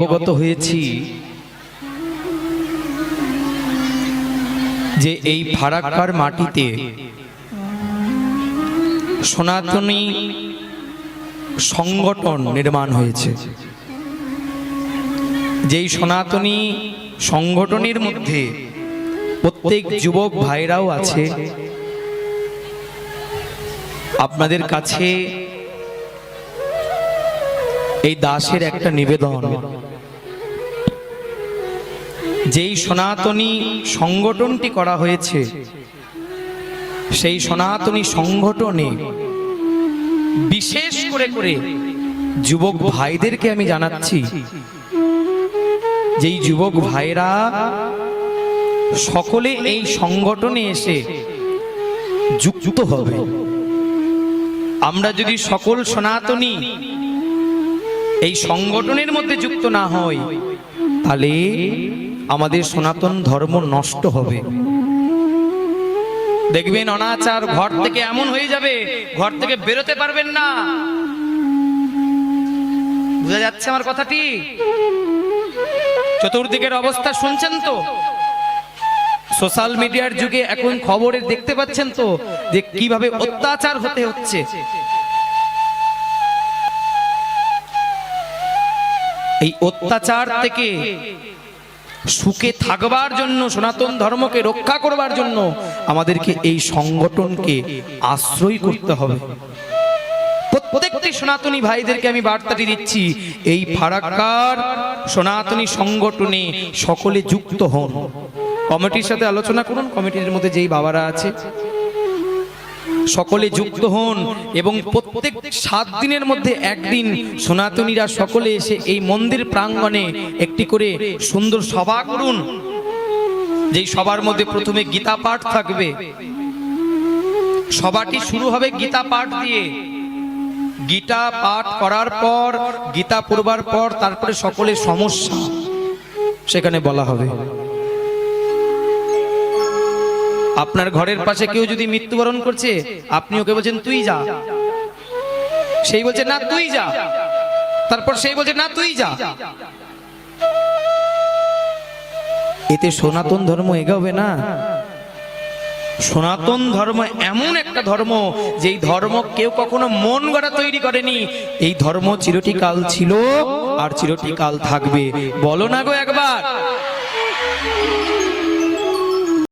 অবগত হয়েছি যে এই ফারাক্কার মাটিতে সনাতনী সংগঠন নির্মাণ হয়েছে। যেই সনাতনী সংগঠনের মধ্যে প্রত্যেক যুবক ভাইরাও আছে। আপনাদের কাছে এই দাসের একটা নিবেদন, যেই সনাতনী সংগঠনটি করা হয়েছে সেই সনাতনী সংগঠনে বিশেষ করে যুবক ভাইদেরকে আমি জানাচ্ছি, যেই যুবক ভাইরা সকলে এই সংগঠনে এসে যুক্ত হবে। আমরা যদি সকল সনাতনী এই সংগঠনের মধ্যে যুক্ত না হই, তাহলে আমাদের সনাতন ধর্ম নষ্ট হবে। দেখবেন অনাচার ঘর থেকে এমন হয়ে যাবে, ঘর থেকে বেরোতে পারবেন না। বুঝা যাচ্ছে আমার কথাটি? চতুর্দিকের অবস্থা শুনছেন তো? সোশ্যাল মিডিয়ার যুগে এখন খবরে দেখতে পাচ্ছেন তো যে কিভাবে অত্যাচার হতে হচ্ছে। এই অত্যাচার থেকে সুখে থাকবার জন্য, সনাতন ধর্মকে রক্ষা করবার জন্য আমাদেরকে এই সংগঠনকে আশ্রয় করতে হবে। প্রত্যেকটি সনাতনী ভাইদেরকে আমি বার্তাটি দিচ্ছি, এই ফারাক্কার সনাতনী সংগঠনে সকলে যুক্ত হন। কমিটির সাথে আলোচনা করুন, কমিটির মধ্যে যেই বাবারা আছে সকলে যুক্ত হন এবং প্রত্যেক 7 দিনের মধ্যে একদিন সনাতনীরা সকলে এসে এই মন্দির প্রাঙ্গণে একটি করে সুন্দর সভা করুন। যেই সবার মধ্যে প্রথমে গীতা পাঠ থাকবে। সভাটি শুরু হবে গীতা পাঠ দিয়ে। গীতা পাঠ করার পর, গীতা পড়বার পর তারপরে সকলের সমস্যা সেখানে বলা হবে। আপনার ঘরের পাশে কেউ যদি মৃত্যুবরণ করছে, আপনি ওকে বলছেন তুই যা, সেই বলছে না তুই যা, তারপর সেই বলছে না তুই যা। এতে সনাতন ধর্ম এগোবে না। সনাতন ধর্ম এমন একটা ধর্ম, যেই ধর্ম কেউ কখনো মন গড়া তৈরি করেনি। এই ধর্ম চিরটিকাল ছিল আর চিরটিকাল থাকবে। বলো না গো একবার।